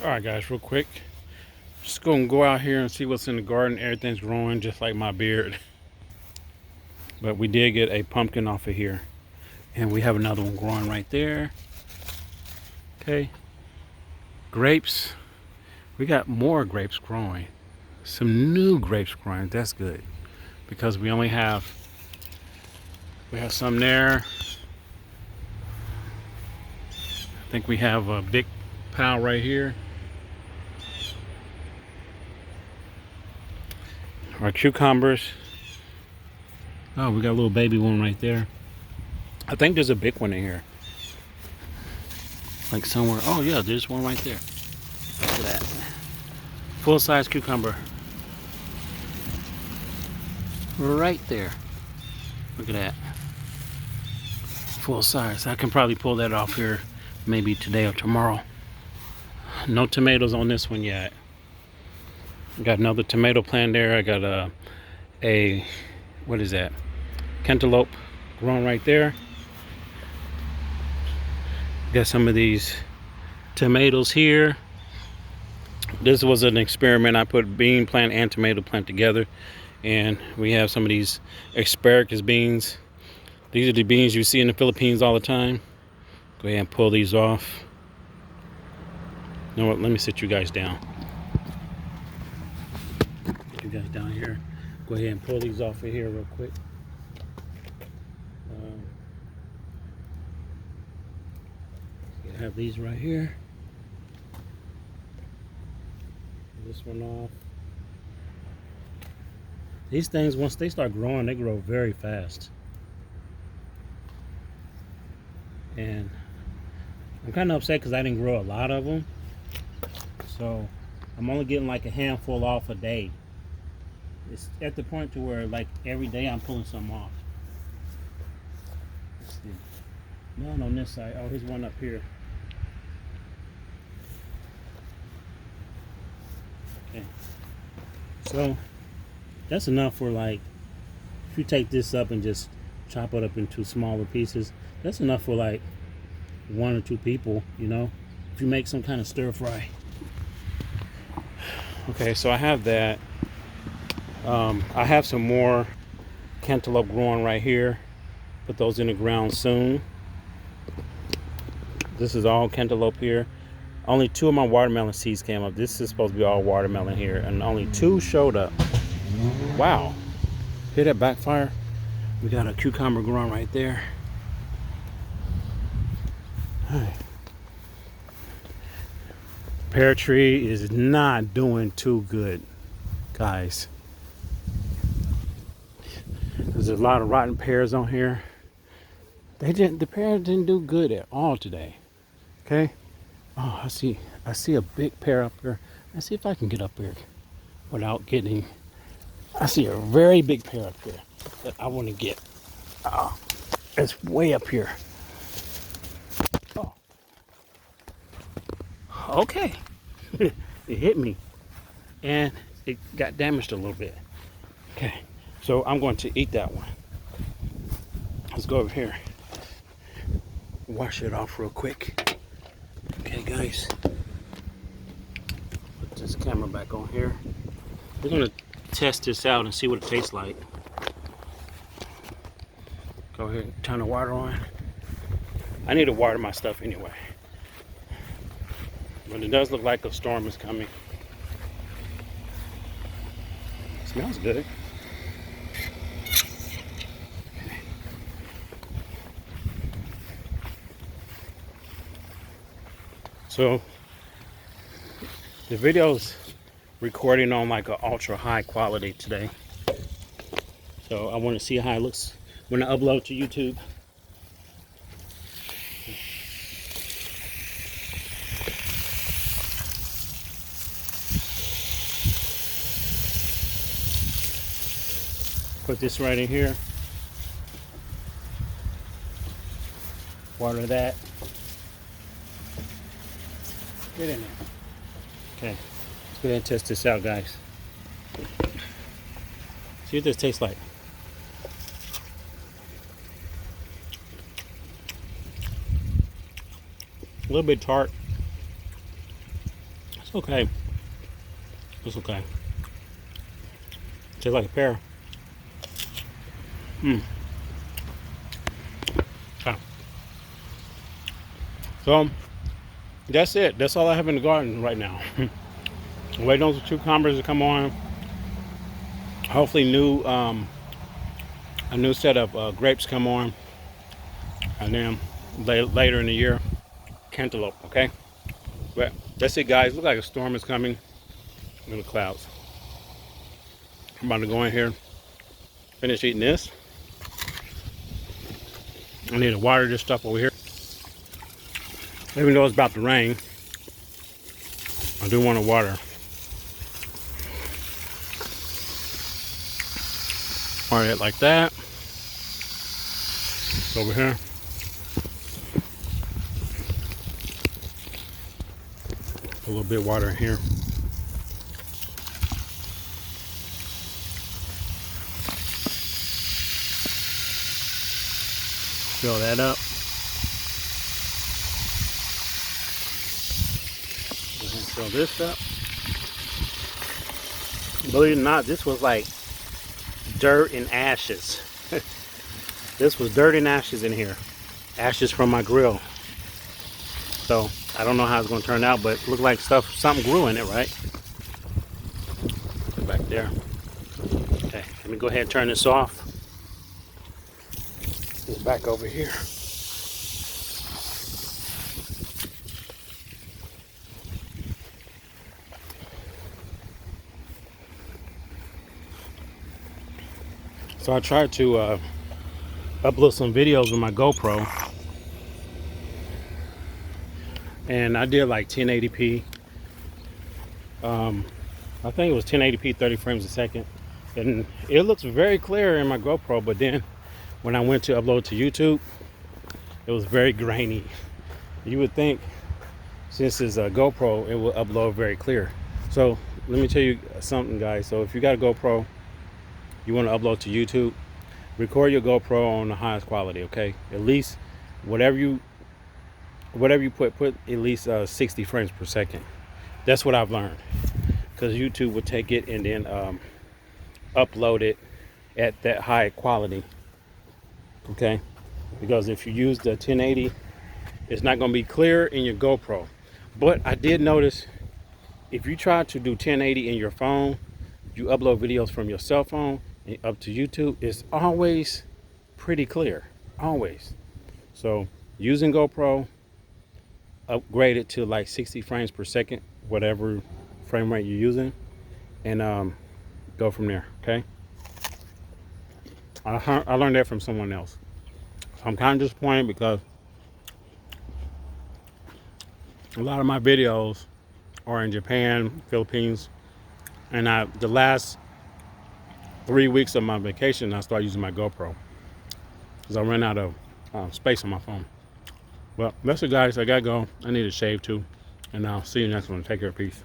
Alright guys, real quick. Just gonna go out here and see what's in the garden. Everything's growing just like my beard. But we did get a pumpkin off of here. And we have another one growing right there. Okay. Grapes. We got more grapes growing. Some new grapes growing. That's good. Because we have some there. I think we have a big pile right here. Our cucumbers. Oh, we got a little baby one right there. I think there's a big one in here. Like somewhere. Oh yeah, there's one right there. Look at that. Full-size cucumber. Right there. Look at that. Full size. I can probably pull that off here maybe today or tomorrow. No tomatoes on this one yet. Got another tomato plant there. I got a what is that? Cantaloupe growing right there. Got some of these tomatoes here. This was an experiment. I put bean plant and tomato plant together, and we have some of these asparagus beans. These are the beans you see in the Philippines all the time. Go ahead and pull these off. You know what? Let me sit you guys down. Get you guys down here. Go ahead and pull these off of here real quick. I have these right here. This one off. These things, once they start growing, they grow very fast. And I'm kind of upset because I didn't grow a lot of them. So I'm only getting like a handful off a day. It's at the point to where like every day I'm pulling some off. Let's see. None on this side. Oh, here's one up here. Okay. So that's enough for, like, if you take this up and just chop it up into smaller pieces, that's enough for like 1 or 2 people, you know, if you make some kind of stir fry. Okay, so I have that. I have some more cantaloupe growing right here. Put those in the ground soon. This is all cantaloupe here. Only 2 of my watermelon seeds came up. This is supposed to be all watermelon here, and only 2 showed up. Wow. Hear that backfire? We got a cucumber growing right there. Pear tree is not doing too good, guys. There's a lot of rotten pears on here. The pears didn't do good at all today. Okay. Oh, I see a big pear up here. Let's see if I can get up here without getting. I see a very big pear up here that I want to get. Oh, it's way up here. Oh, okay. It hit me, and it got damaged a little bit. Okay, so I'm going to eat that one. Let's go over here. Wash it off real quick. Okay, guys. Put this camera back on here. We're gonna test this out and see what it tastes like. Go ahead and turn the water on. I need to water my stuff anyway. But it does look like a storm is coming. Smells good. So the video's recording on like an ultra high quality today. So I want to see how it looks when I upload to YouTube. Put this right in here. Water that. Get in there. Okay, let's go ahead and test this out, guys. See what this tastes like. A little bit tart. Okay. It's okay. Tastes like a pear. Mm. Okay. So that's it. That's all I have in the garden right now. Waiting on the cucumbers to come on. Hopefully a new set of grapes come on, and then later in the year, cantaloupe. Okay, but that's it, guys. Look like a storm is coming in the clouds. I'm about to go in here, finish eating this. I need to water this stuff over here. Even though it's about to rain, I do want to water. Water it like that. Over here. A little bit of water in here. Fill that up. Fill this up. Believe it or not, this was like dirt and ashes. This was dirt and ashes in here. Ashes from my grill. So I don't know how it's going to turn out, but it looked like something grew in it, right? Put it back there. Okay, let me go ahead and turn this off. It's back over here. So I tried to upload some videos with my GoPro, and I did like 1080p. I think it was 1080p, 30 frames a second, and it looks very clear in my GoPro. But then when I went to upload to YouTube, it was very grainy. You would think, since it's a GoPro, it will upload very clear. So let me tell you something, guys. So if you got a GoPro, you want to upload to YouTube, record your GoPro on the highest quality, okay? At least whatever you put at least 60 frames per second. That's what I've learned, because YouTube will take it and then upload it at that high quality, okay? Because if you use the 1080, it's not going to be clear in your GoPro. But I did notice, if you try to do 1080 in your phone, you upload videos from your cell phone and up to YouTube, it's always pretty clear, always. So using GoPro, upgrade it to like 60 frames per second, whatever frame rate you're using, and go from there, okay? I learned that from someone else. So I'm kind of disappointed, because a lot of my videos are in Japan, Philippines, and the last 3 weeks of my vacation, I started using my GoPro because I ran out of space on my phone. Well, that's it, guys. I gotta go. I need a shave too, and I'll see you next one. Take care. Peace.